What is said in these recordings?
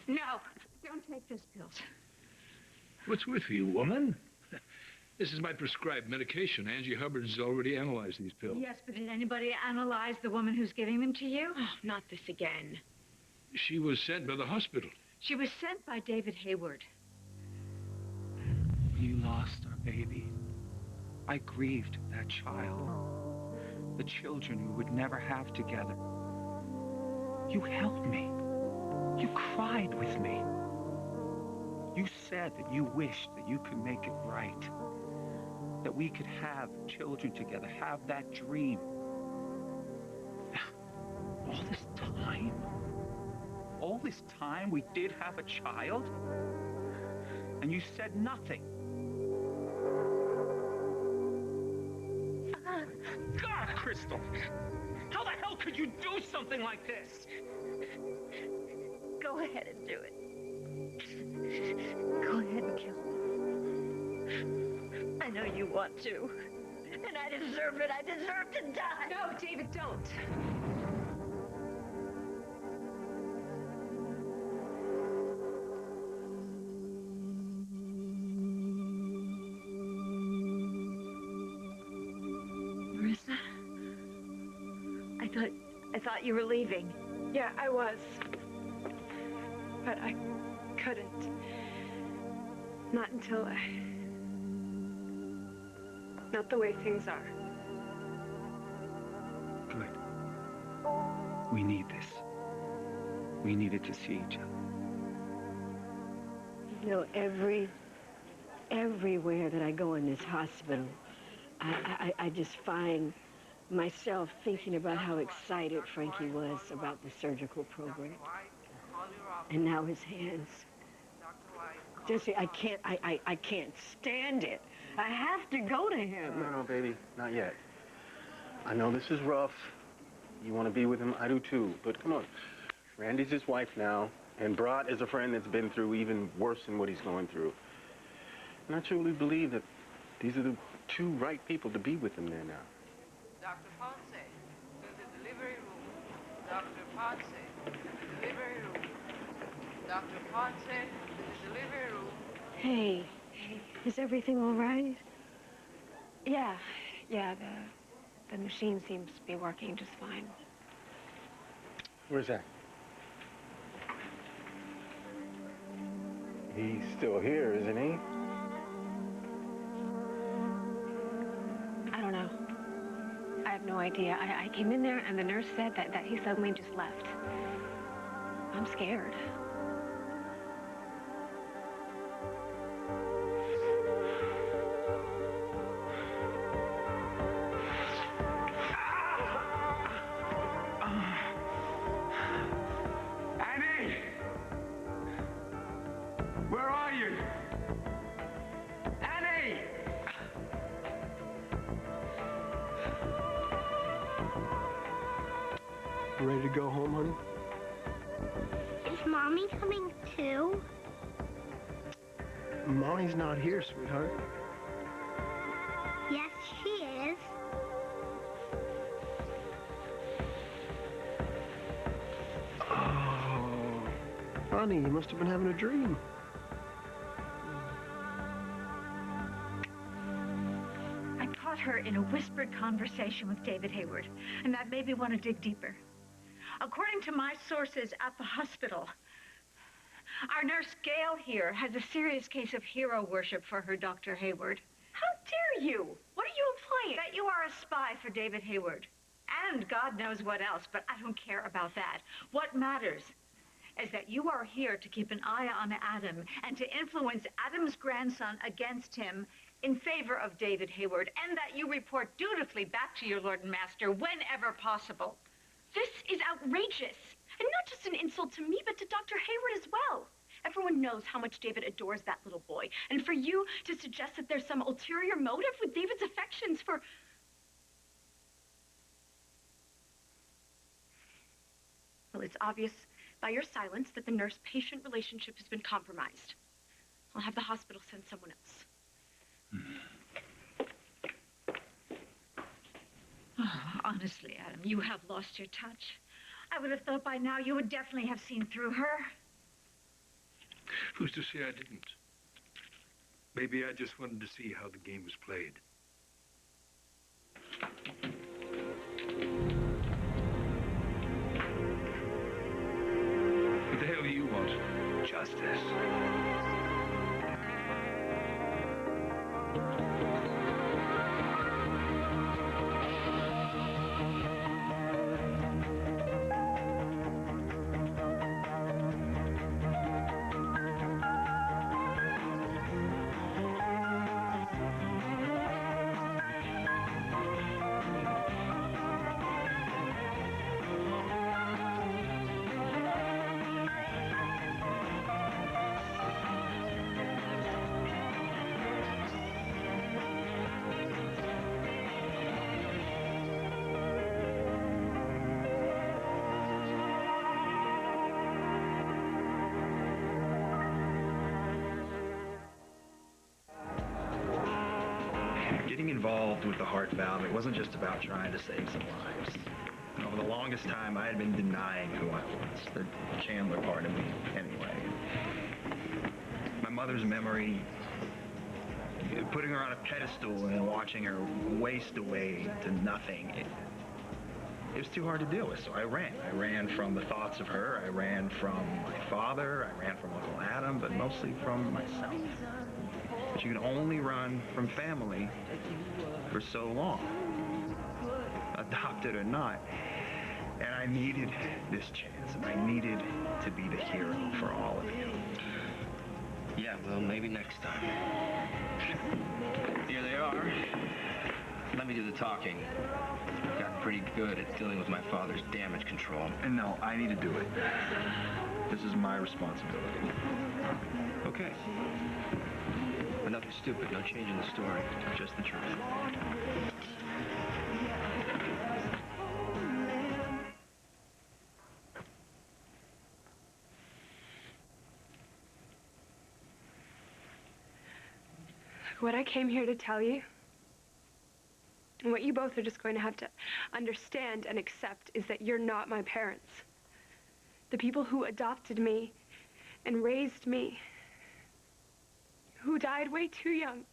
No, don't take those pills. What's with you, woman? This is my prescribed medication. Angie Hubbard has already analyzed these pills. Yes, but did anybody analyze the woman who's giving them to you? Oh, not this again. She was sent by the hospital. She was sent by David Hayward. You lost our baby. I grieved that child. The children we would never have together. You helped me. You cried with me. You said that you wished that you could make it right. That we could have children together, have that dream. All this time we did have a child, and you said nothing. God, Crystal! How the hell could you do something like this? Go ahead and do it. Go ahead and kill me. I know you want to. And I deserve it. I deserve to die. No, David, don't. Marissa? I thought you were leaving. Yeah, I was. But I couldn't. Not until not the way things are. Good. We need this. We needed to see each other. You know, everywhere that I go in this hospital, I just find myself thinking about how excited Frankie was about the surgical program. And now his hands. Jesse, I can't stand it. I have to go to him. No, baby, not yet. I know this is rough. You want to be with him, I do too. But come on, Randy's his wife now, and Brat is a friend that's been through even worse than what he's going through. And I truly believe that these are the two right people to be with him there now. Dr. Ponce, to the delivery room. Dr. Ponce, to the delivery room. Dr. Ponce, to the delivery room. Hey, is everything all right? Yeah, the machine seems to be working just fine. Where's that? He's still here, isn't he? I don't know. I have no idea. I came in there and the nurse said that he suddenly just left. I'm scared. Ready to go home, honey? Is Mommy coming too? Mommy's not here, sweetheart. Yes, she is. Oh, honey, you must have been having a dream. I caught her in a whispered conversation with David Hayward, and that made me want to dig deeper. According to my sources at the hospital, our nurse Gail here has a serious case of hero worship for her Dr. Hayward. How dare you? What are you implying? That you are a spy for David Hayward. And God knows what else, but I don't care about that. What matters is that you are here to keep an eye on Adam and to influence Adam's grandson against him in favor of David Hayward, and that you report dutifully back to your Lord and Master whenever possible. This is outrageous. And not just an insult to me, but to Dr. Hayward as well. Everyone knows how much David adores that little boy. And for you to suggest that there's some ulterior motive with David's affections for... Well, it's obvious by your silence that the nurse-patient relationship has been compromised. I'll have the hospital send someone else. Oh, honestly, Adam, you have lost your touch. I would have thought by now you would definitely have seen through her. Who's to say I didn't? Maybe I just wanted to see how the game was played. What the hell do you want? Justice. Getting involved with the heart valve, it wasn't just about trying to save some lives. You know, for the longest time, I had been denying who I was, the Chandler part of me, anyway. My mother's memory, putting her on a pedestal and watching her waste away to nothing, it was too hard to deal with, so I ran. I ran from the thoughts of her, I ran from my father, I ran from Uncle Adam, but mostly from myself. But you can only run from family for so long, adopted or not. And I needed this chance, and I needed to be the hero for all of you. Yeah, well, maybe next time. Here they are. Let me do the talking. I've gotten pretty good at dealing with my father's damage control. And no, I need to do it. This is my responsibility. Okay. But nothing stupid, no change in the story. Just the truth. What I came here to tell you, and what you both are just going to have to understand and accept, is that you're not my parents. The people who adopted me and raised me, who died way too young.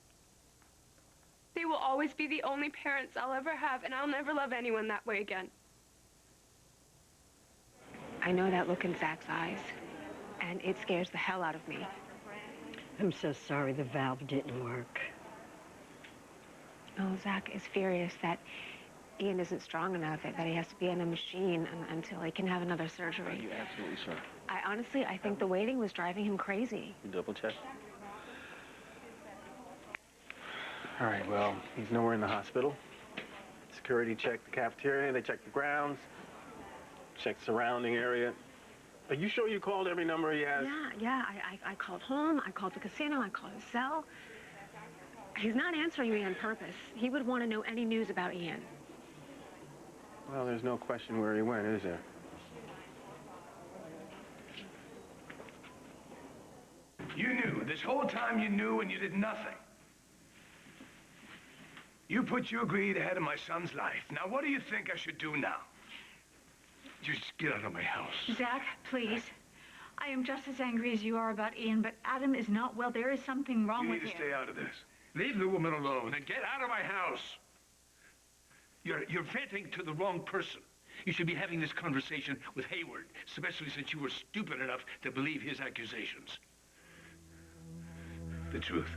They will always be the only parents I'll ever have, and I'll never love anyone that way again. I know that look in Zach's eyes, and it scares the hell out of me. I'm so sorry the valve didn't work. Oh, Zach is furious that Ian isn't strong enough, that he has to be in a machine until he can have another surgery. You're absolutely sure. I think the waiting was driving him crazy. You double check? All right, well, he's nowhere in the hospital. Security checked the cafeteria, they checked the grounds, checked surrounding area. Are you sure you called every number he has? Yeah, I called home, I called the casino, I called his cell. He's not answering me on purpose. He would want to know any news about Ian. Well, there's no question where he went, is there? You knew. This whole time you knew and you did nothing. You put your greed ahead of my son's life. Now, what do you think I should do now? Just get out of my house. Zach, please. I am just as angry as you are about Ian, but Adam is not well. There is something wrong with him. You need to stay out of this. Leave the woman alone and get out of my house. You're venting to the wrong person. You should be having this conversation with Hayward, especially since you were stupid enough to believe his accusations. The truth,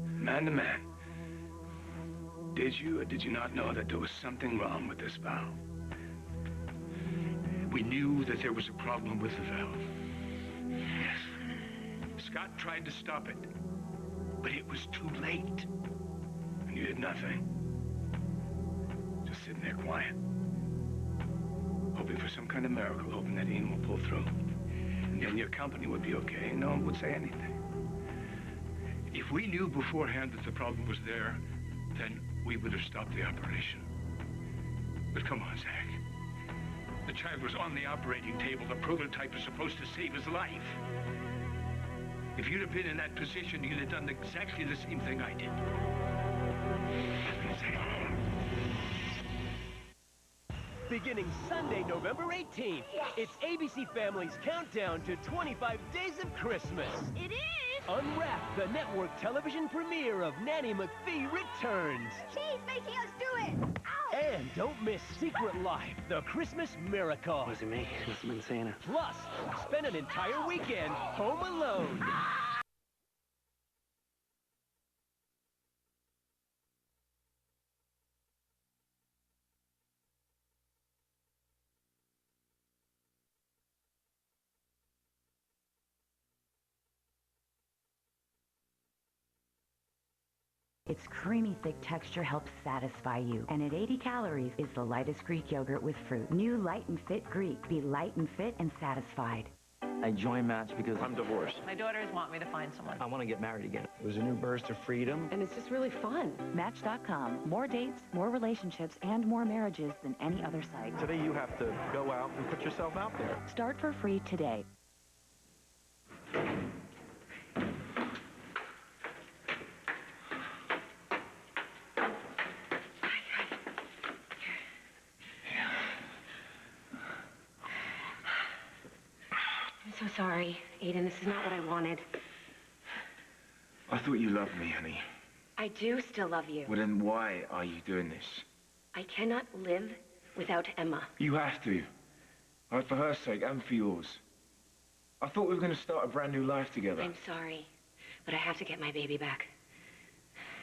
man to man. Did you or did you not know that there was something wrong with this valve? We knew that there was a problem with the valve. Yes. Scott tried to stop it, but it was too late. And you did nothing. Just sitting there quiet. Hoping for some kind of miracle, hoping that Ian will pull through. And then your company would be okay, and no one would say anything. If we knew beforehand that the problem was there, then we would have stopped the operation. But come on, Zach. The child was on the operating table. The prototype was supposed to save his life. If you'd have been in that position, you'd have done exactly the same thing I did. beginning Sunday, November 18th. Yes. It's ABC Family's countdown to 25 Days of Christmas. It is! Unwrap, the network television premiere of Nanny McPhee returns. She's making us do it! Ow! And don't miss Secret Life, the Christmas miracle. Wasn't me. It must have been Santa. Plus, spend an entire weekend home alone. Its creamy, thick texture helps satisfy you. And at 80 calories is the lightest Greek yogurt with fruit. New Light and Fit Greek. Be light and fit and satisfied. I joined Match because I'm divorced. My daughters want me to find someone. I want to get married again. It was a new burst of freedom. And it's just really fun. Match.com. More dates, more relationships, and more marriages than any other site. Today you have to go out and put yourself out there. Start for free today. I'm so sorry, Aiden. This is not what I wanted. I thought you loved me, honey. I do still love you. Well, then why are you doing this? I cannot live without Emma. You have to. For her sake and for yours. I thought we were going to start a brand new life together. I'm sorry, but I have to get my baby back.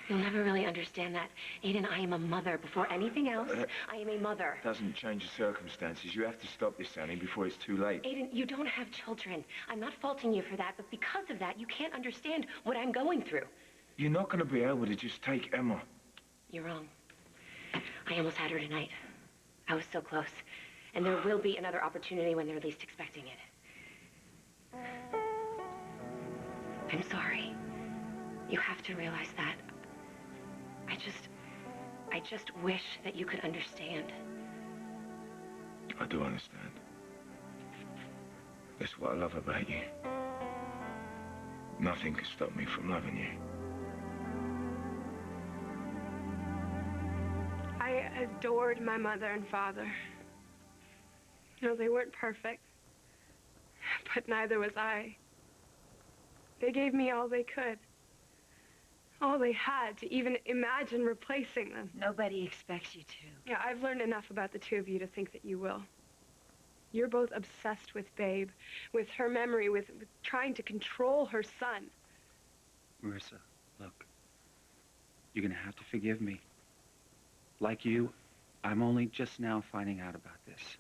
You'll never really understand that. Aiden, I am a mother. Before anything else, I am a mother. Doesn't change the circumstances. You have to stop this, Annie, before it's too late. Aiden, you don't have children. I'm not faulting you for that, but because of that, you can't understand what I'm going through. You're not going to be able to just take Emma. You're wrong. I almost had her tonight. I was so close. And there will be another opportunity when they're least expecting it. I'm sorry. You have to realize that. I just wish that you could understand. I do understand. That's what I love about you. Nothing can stop me from loving you. I adored my mother and father. No, they weren't perfect. But neither was I. They gave me all they could. All they had to even imagine replacing them. Nobody expects you to. Yeah, I've learned enough about the two of you to think that you will. You're both obsessed with Babe, with her memory, with trying to control her son. Marissa, look. You're gonna have to forgive me. Like you, I'm only just now finding out about this.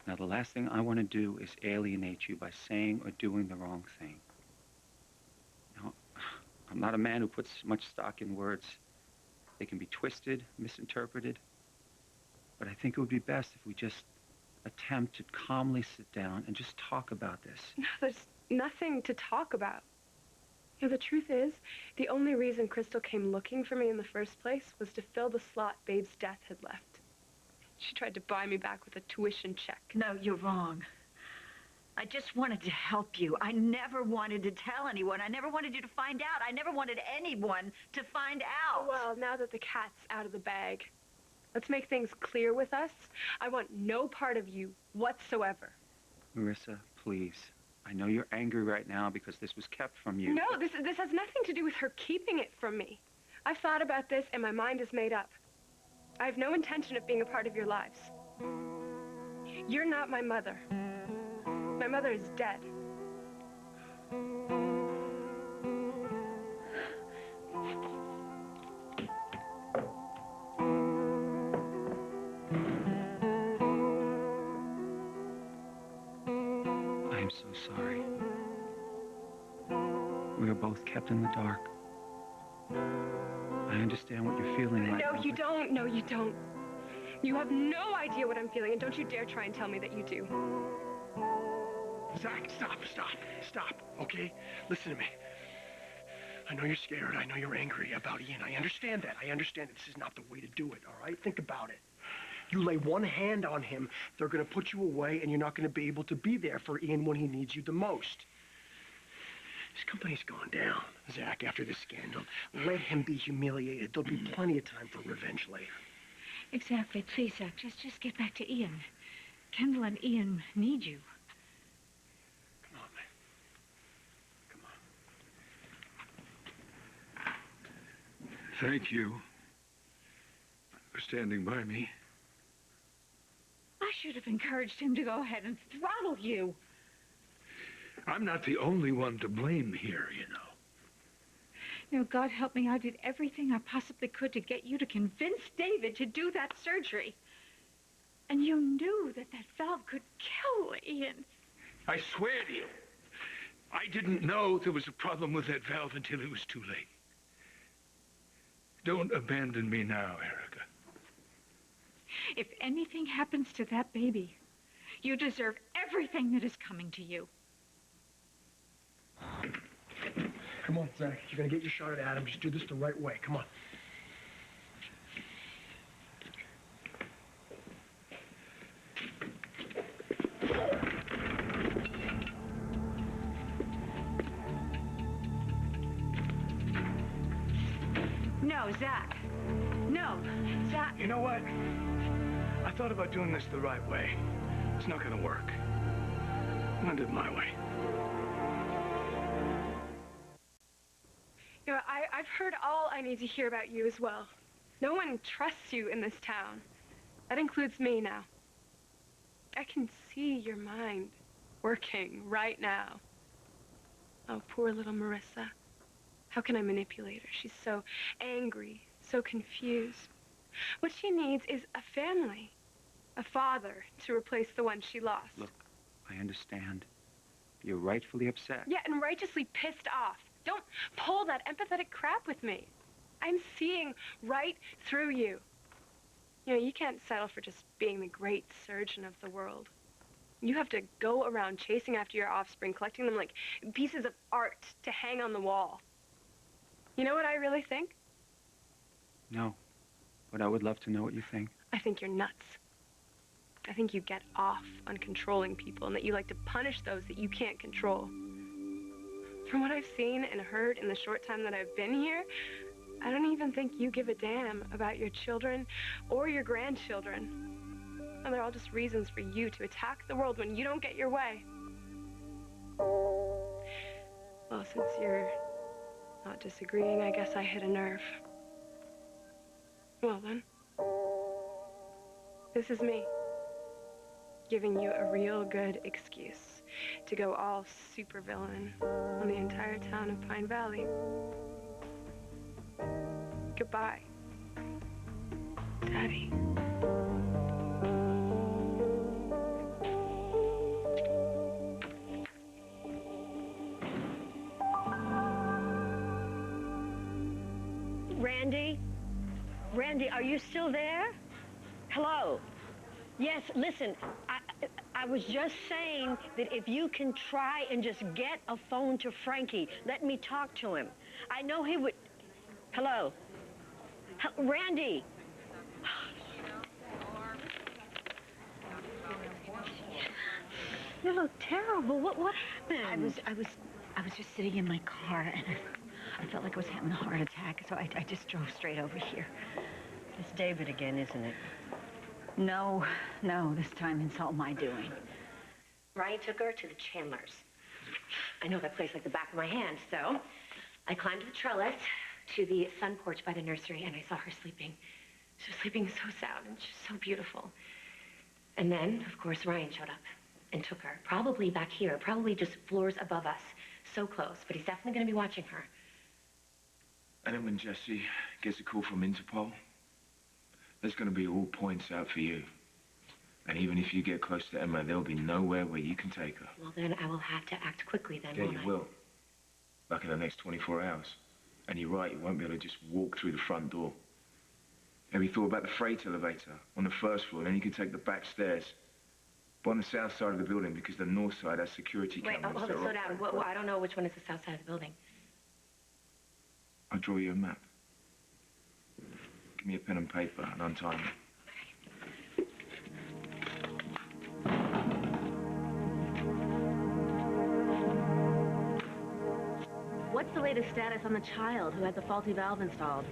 Now, the last thing I want to do is alienate you by saying or doing the wrong thing. Now, I'm not a man who puts much stock in words. They can be twisted, misinterpreted. But I think it would be best if we just attempt to calmly sit down and just talk about this. No, there's nothing to talk about. You know, the truth is, the only reason Crystal came looking for me in the first place was to fill the slot Babe's death had left. She tried to buy me back with a tuition check. No, you're wrong. I just wanted to help you. I never wanted to tell anyone. I never wanted you to find out. I never wanted anyone to find out. Well, now that the cat's out of the bag, let's make things clear with us. I want no part of you whatsoever. Marissa, please. I know you're angry right now because this was kept from you. No, this has nothing to do with her keeping it from me. I've thought about this and my mind is made up. I have no intention of being a part of your lives. You're not my mother. My mother is dead. I am so sorry. We are both kept in the dark. I understand what you're feeling right now. No, you don't. No, you don't. You have no idea what I'm feeling, and don't you dare try and tell me that you do. Zach, stop, okay? Listen to me. I know you're scared. I know you're angry about Ian. I understand that. I understand that this is not the way to do it, all right? Think about it. You lay one hand on him, they're going to put you away, and you're not going to be able to be there for Ian when he needs you the most. His company's gone down, Zach, after this scandal. Let him be humiliated. There'll be plenty of time for revenge later. Exactly. Please, Zach, just get back to Ian. Kendall and Ian need you. Come on, man. Come on. Thank you for standing by me. I should have encouraged him to go ahead and throttle you. I'm not the only one to blame here, you know. You know, God help me, I did everything I possibly could to get you to convince David to do that surgery. And you knew that that valve could kill Ian. I swear to you, I didn't know there was a problem with that valve until it was too late. Don't abandon me now, Erica. If anything happens to that baby, you deserve everything that is coming to you. Come on, Zach. You're gonna get your shot at Adam. Just do this the right way. Come on. No, Zach. No, Zach. You know what? I thought about doing this the right way. It's not gonna work. I'm gonna do it my way. You know, I've heard all I need to hear about you as well. No one trusts you in this town. That includes me now. I can see your mind working right now. Oh, poor little Marissa. How can I manipulate her? She's so angry, so confused. What she needs is a family, a father to replace the one she lost. Look, I understand. You're rightfully upset. Yeah, and righteously pissed off. Don't pull that empathetic crap with me. I'm seeing right through you. You know, you can't settle for just being the great surgeon of the world. You have to go around chasing after your offspring, collecting them like pieces of art to hang on the wall. You know what I really think? No, but I would love to know what you think. I think you're nuts. I think you get off on controlling people and that you like to punish those that you can't control. From what I've seen and heard in the short time that I've been here, I don't even think you give a damn about your children or your grandchildren. And they're all just reasons for you to attack the world when you don't get your way. Well, since you're not disagreeing, I guess I hit a nerve. Well then, this is me, giving you a real good excuse to go all supervillain on the entire town of Pine Valley. Goodbye, Daddy. Randy? Randy, are you still there? Hello? Yes, listen, I was just saying that if you can try and just get a phone to Frankie, let me talk to him. I know he would... Hello? Randy? You look terrible. What happened? I was just sitting in my car and I felt like I was having a heart attack, so I just drove straight over here. It's David again, isn't it? No, this time it's all my doing. Ryan took her to the Chandlers. I know that place like the back of my hand, so I climbed the trellis to the sun porch by the nursery, and I saw her sleeping. She was sleeping so sound and she's so beautiful. And then, of course, Ryan showed up and took her. Probably back here, probably just floors above us. So close, but he's definitely going to be watching her. And then when Jesse gets a call from Interpol, there's going to be all points out for you. And even if you get close to Emma, there'll be nowhere where you can take her. Well, then I will have to act quickly then, Yeah, won't you I? will. Like in the next 24 hours. And you're right, you won't be able to just walk through the front door. Have you thought about the freight elevator on the first floor? Then you can take the back stairs. But on the south side of the building, because the north side has security Wait, cameras. hold on, slow down. I don't know which one is the south side of the building. I'll draw you a map. Give me a pen and paper and untie me. What's the latest status on the child who had the faulty valve installed?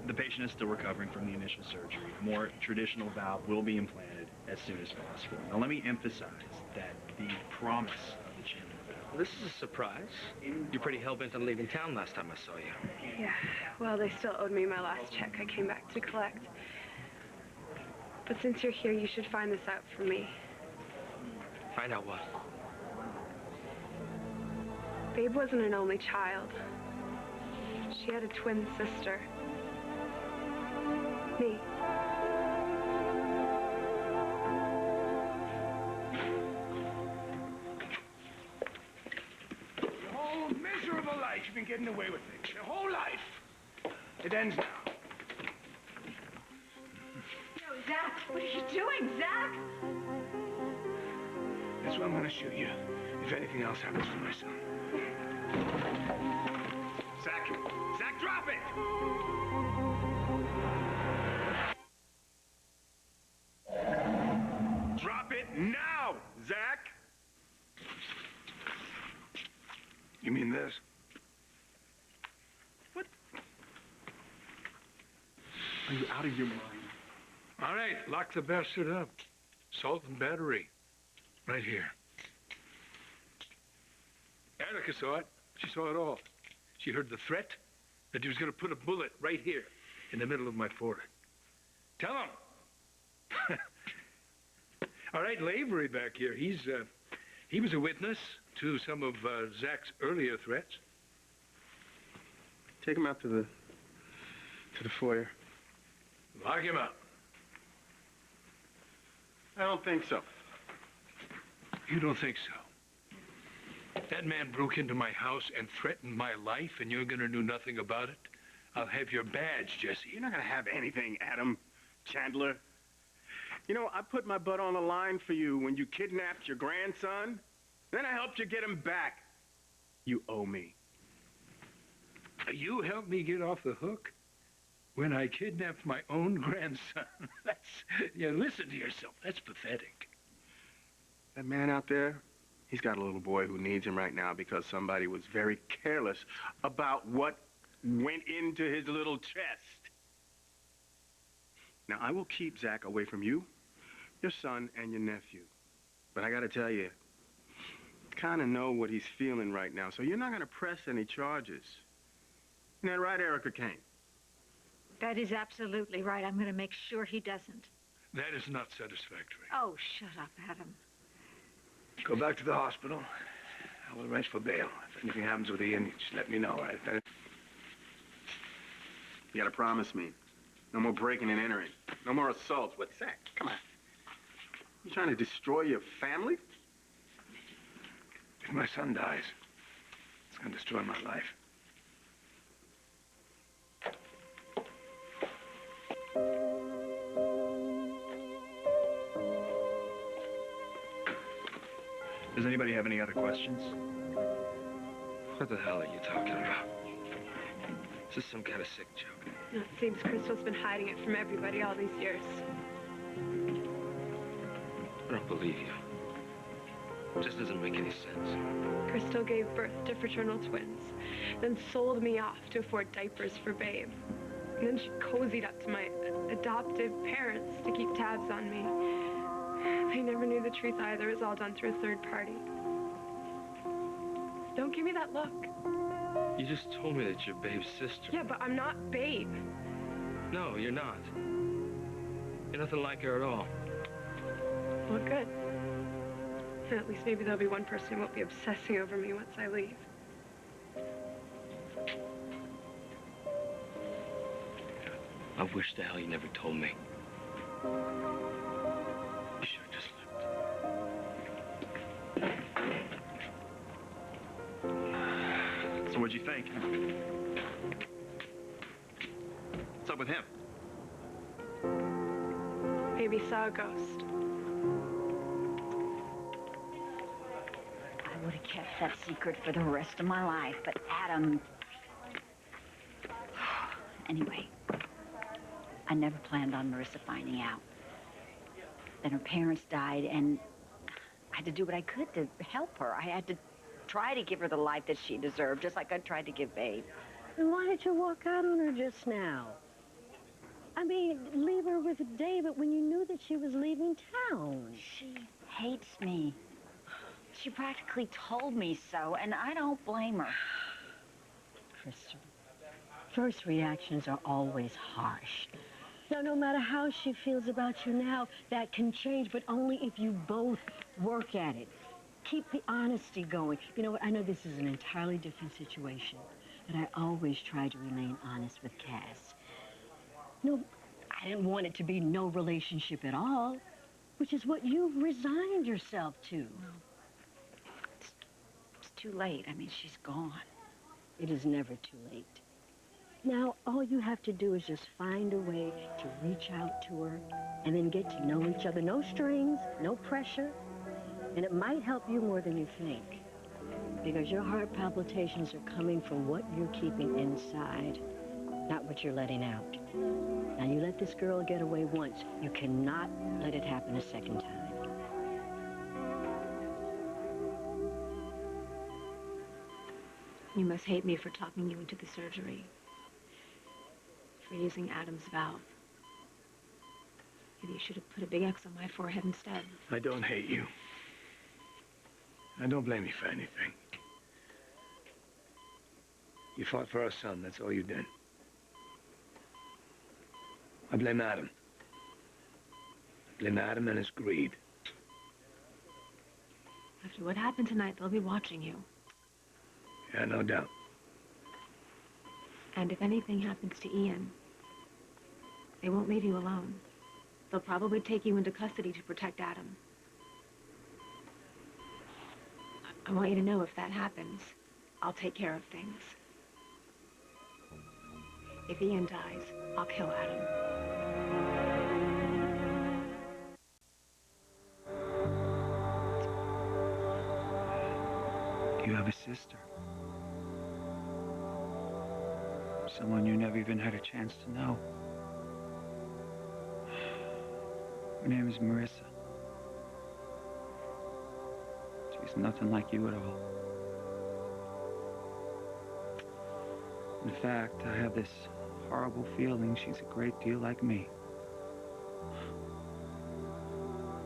The patient is still recovering from the initial surgery. A more traditional valve will be implanted as soon as possible. Now, let me emphasize that the promise of the Chandler valve. Well, this is a surprise. You're pretty hell-bent on leaving town last time I saw you. Yeah, well, they still owed me my last check I came back to collect. But since you're here, you should find this out for me. Find out what? Babe wasn't an only child. She had a twin sister. Me. Your whole miserable life, you've been getting away with things. Your whole life. It ends now. No, Zach, what are you doing, Zach? That's why I'm gonna shoot you. If anything else happens to my son. Zach! Zach, drop it! Drop it now, Zach! You mean this? What? Are you out of your mind? All right, lock the bastard up. Assault and battery. Right here. Erica saw it. She saw it all. She heard the threat that he was going to put a bullet right here in the middle of my forehead. Tell him. All right, Lavery back here. He was a witness to some of Zach's earlier threats. Take him out to the foyer. Lock him up. I don't think so. You don't think so? That man broke into my house and threatened my life, and you're gonna do nothing about it? I'll have your badge, Jesse. You're not gonna have anything, Adam Chandler. You know, I put my butt on the line for you when you kidnapped your grandson. Then I helped you get him back. You owe me. You helped me get off the hook when I kidnapped my own grandson. Listen to yourself. That's pathetic. That man out there, he's got a little boy who needs him right now because somebody was very careless about what went into his little chest. Now, I will keep Zach away from you, your son, and your nephew. But I gotta tell you, I kind of know what he's feeling right now, so you're not gonna press any charges. Isn't that right, Erica Kane? That is absolutely right. I'm going to make sure he doesn't. That is not satisfactory. Oh, shut up, Adam. Go back to the hospital. I will arrange for bail. If anything happens with Ian, just let me know, all right? You gotta promise me. No more breaking and entering. No more assaults. What's that? Come on. You trying to destroy your family? If my son dies, it's going to destroy my life. Does anybody have any other questions? What the hell are you talking about? Is this some kind of sick joke? No, it seems Crystal's been hiding it from everybody all these years. I don't believe you. It just doesn't make any sense. Crystal gave birth to fraternal twins, then sold me off to afford diapers for Babe. And then she cozied up to my adoptive parents to keep tabs on me. They never knew the truth either. It was all done through a third party. Don't give me that look. You just told me that you're Babe's sister. Yeah, but I'm not Babe. No, you're not. You're nothing like her at all. Well, good. And at least maybe there'll be one person who won't be obsessing over me once I leave. I wish the hell you never told me. You should have just So what'd you think? What's up with him? Maybe saw a ghost. I would have kept that secret for the rest of my life, but Adam... Anyway, I never planned on Marissa finding out. Then her parents died, and I had to do what I could to help her. I had to try to give her the life that she deserved, just like I tried to give Babe. Then why did you walk out on her just now? I mean, leave her with David when you knew that she was leaving town. She hates me. She practically told me so, and I don't blame her. Crystal, first reactions are always harsh. Now, no matter how she feels about you now, that can change, but only if you both work at it. Keep the honesty going. You know what? I know this is an entirely different situation, but I always try to remain honest with Cass. No, I didn't want it to be no relationship at all, which is what you've resigned yourself to. It's too late. I mean, she's gone. It is never too late. Now, all you have to do is just find a way to reach out to her and then get to know each other. No strings, no pressure. And it might help you more than you think, because your heart palpitations are coming from what you're keeping inside, not what you're letting out. Now, you let this girl get away once. You cannot let it happen a second time. You must hate me for talking you into the surgery. For using Adam's valve. Maybe you should have put a big X on my forehead instead. I don't hate you. I don't blame you for anything. You fought for our son, that's all you did. I blame Adam. I blame Adam and his greed. After what happened tonight, they'll be watching you. Yeah, no doubt. And if anything happens to Ian, they won't leave you alone. They'll probably take you into custody to protect Adam. I want you to know if that happens, I'll take care of things. If Ian dies, I'll kill Adam. You have a sister. Someone you never even had a chance to know. Her name is Marissa. She's nothing like you at all. In fact, I have this horrible feeling she's a great deal like me.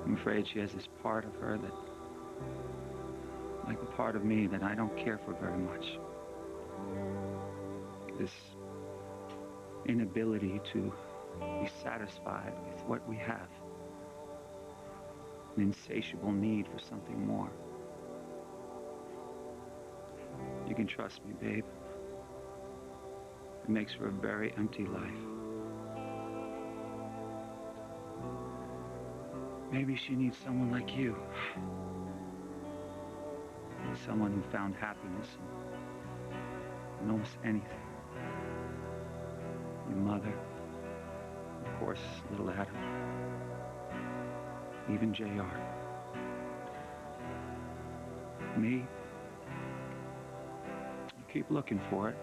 I'm afraid she has this part of her that, like the part of me that I don't care for very much. This inability to be satisfied with what we have. An insatiable need for something more. You can trust me, babe. It makes for a very empty life. Maybe she needs someone like you. Someone who found happiness in almost anything. Your mother, of course, little Adam, even JR. Me, I keep looking for it.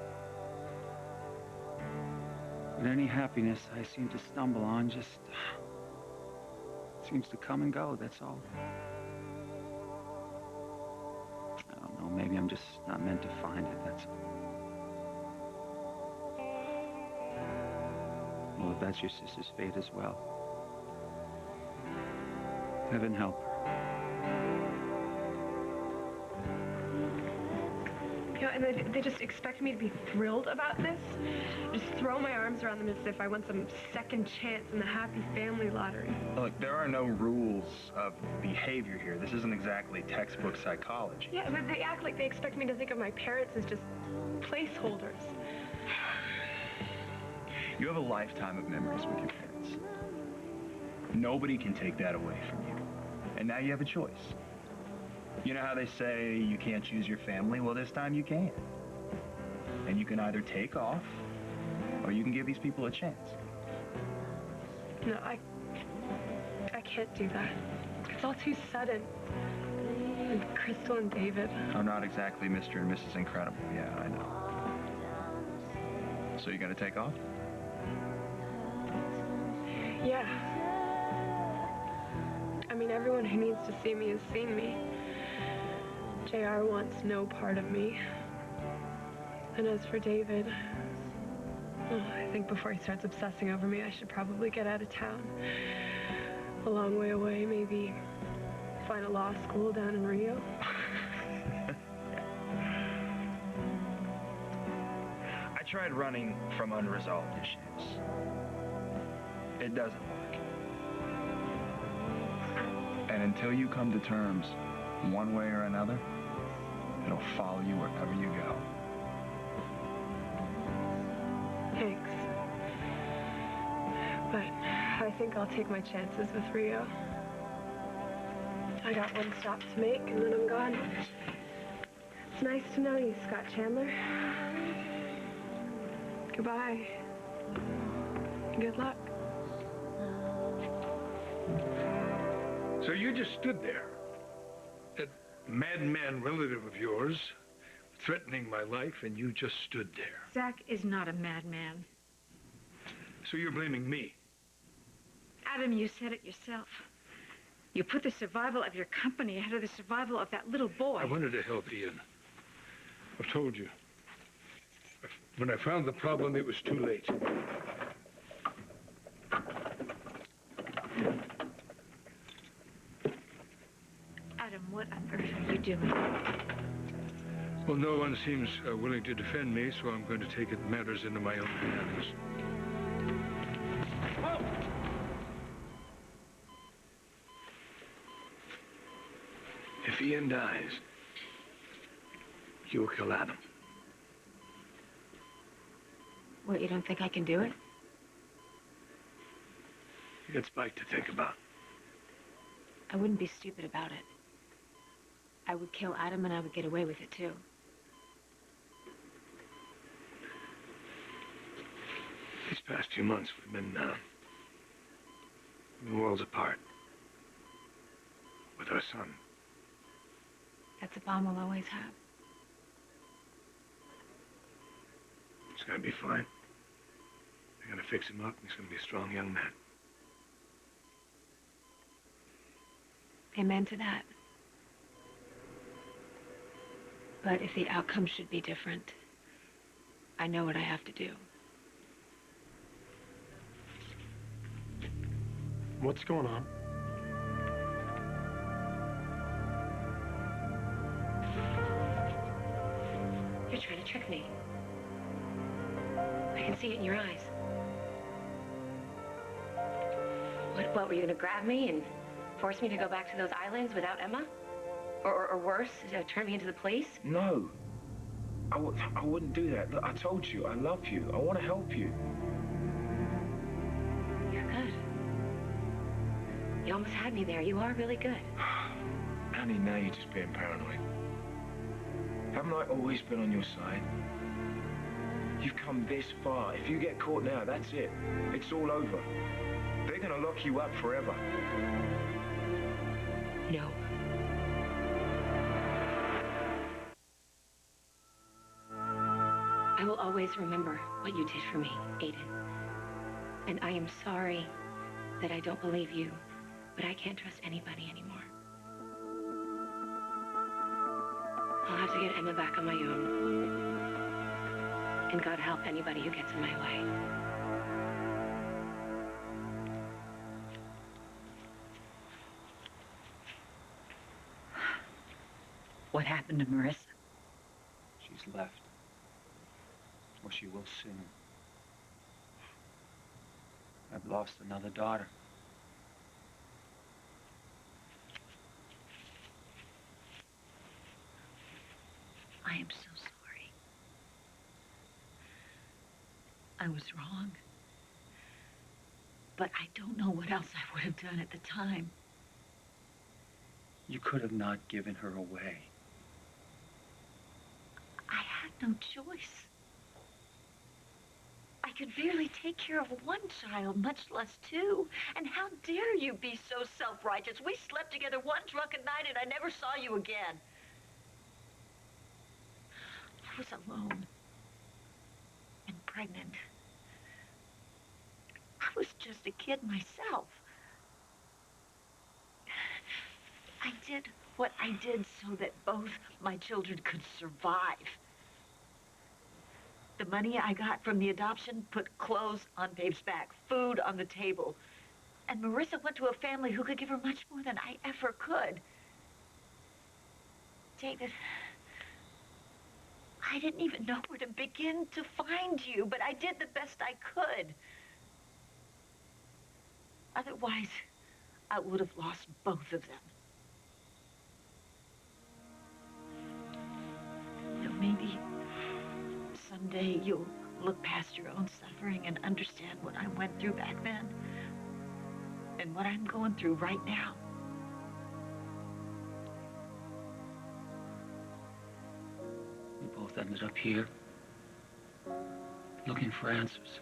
But any happiness I seem to stumble on just seems to come and go, that's all. I don't know, maybe I'm just not meant to find it, that's all. Well, if that's your sister's fate as well, heaven help her. You know, and they just expect me to be thrilled about this. Just throw my arms around them as if I want some second chance in the happy family lottery. Look, there are no rules of behavior here. This isn't exactly textbook psychology. Yeah, but they act like they expect me to think of my parents as just placeholders. You have a lifetime of memories with your parents. Nobody can take that away from you. And now you have a choice. You know how they say you can't choose your family? Well, this time you can. And you can either take off, or you can give these people a chance. No, I can't do that. It's all too sudden. And Crystal and David. I'm not exactly Mr. and Mrs. Incredible. Yeah, I know. So you're gonna take off? Yeah. I mean, everyone who needs to see me has seen me. JR wants no part of me. And as for David, Well, I think before he starts obsessing over me, I should probably get out of town. A long way away, maybe find a law school down in Rio. I tried running from unresolved issues. It doesn't work. And until you come to terms, one way or another, it'll follow you wherever you go. Thanks. But I think I'll take my chances with Rio. I got one stop to make, and then I'm gone. It's nice to know you, Scott Chandler. Goodbye. Good luck. So you just stood there. That madman relative of yours threatening my life, and you just stood there. Zach is not a madman. So you're blaming me? Adam, you said it yourself. You put the survival of your company ahead of the survival of that little boy. I wanted to help Ian. I've told you. When I found the problem, it was too late. Adam, what on earth are you doing? Well, no one seems willing to defend me, so I'm going to take matters into my own hands. If Ian dies, you'll kill Adam. What, you don't think I can do it? It's Spike to think about. I wouldn't be stupid about it. I would kill Adam and I would get away with it too. These past few months, we've been worlds apart. With our son. That's a bomb we'll always have. He's gonna be fine. They're gonna fix him up, and he's gonna be a strong young man. Amen to that. But if the outcome should be different, I know what I have to do. What's going on? You're trying to trick me. I can see it in your eyes. What were you gonna grab me and force me to go back to those islands without Emma? Or worse, turn me into the police? No. I wouldn't do that. Look, I told you, I love you. I want to help you. You're good. You almost had me there. You are really good. Annie, now you're just being paranoid. Haven't I always been on your side? You've come this far. If you get caught now, that's it. It's all over. They're gonna lock you up forever. No. I will always remember what you did for me, Aiden. And I am sorry that I don't believe you, but I can't trust anybody anymore. I'll have to get Emma back on my own. And God help anybody who gets in my way. What happened to Marissa? She's left. Or she will soon. I've lost another daughter. I am so sorry. I was wrong. But I don't know what else I would have done at the time. You could have not given her away. I had no choice. I could barely take care of one child, much less two. And how dare you be so self-righteous? We slept together one drunken night and I never saw you again. I was alone and pregnant. I was just a kid myself. I did what I did so that both my children could survive. The money I got from the adoption put clothes on Babe's back, food on the table. And Marissa went to a family who could give her much more than I ever could. David, I didn't even know where to begin to find you, but I did the best I could. Otherwise, I would have lost both of them. You know, maybe someday you'll look past your own suffering and understand what I went through back then and what I'm going through right now. We both ended up here, looking for answers.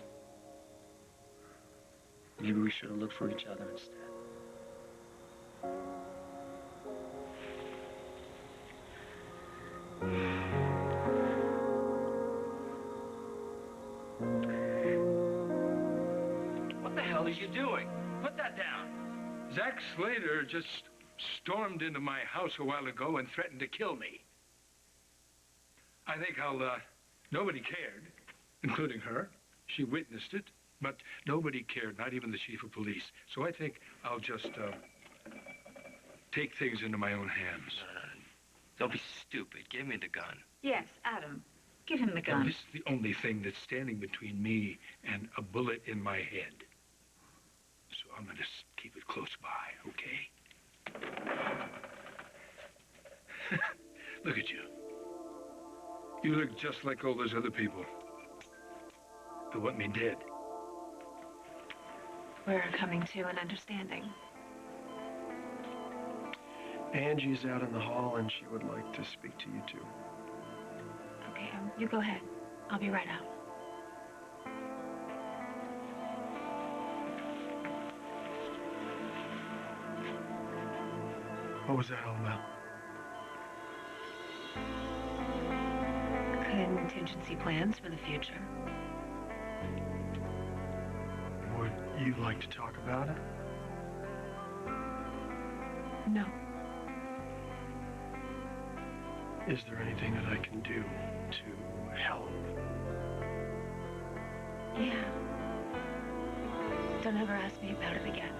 Maybe we should have looked for each other instead. What the hell are you doing? Put that down. Zack Slater just stormed into my house a while ago and threatened to kill me. I think nobody cared, including her. She witnessed it, but nobody cared, not even the chief of police. So I think I'll just take things into my own hands. Don't be stupid. Give me the gun. Yes, Adam. Give him the Now, gun. this is the only thing that's standing between me and a bullet in my head. So I'm going to keep it close by, okay? Look at you. You look just like all those other people who want me dead. We're coming to an understanding. Angie's out in the hall, and she would like to speak to you, too. Okay, you go ahead. I'll be right out. What was that all about? Contingency plans for the future. Would you like to talk about it? No. Is there anything that I can do to help? Yeah. Don't ever ask me about it again.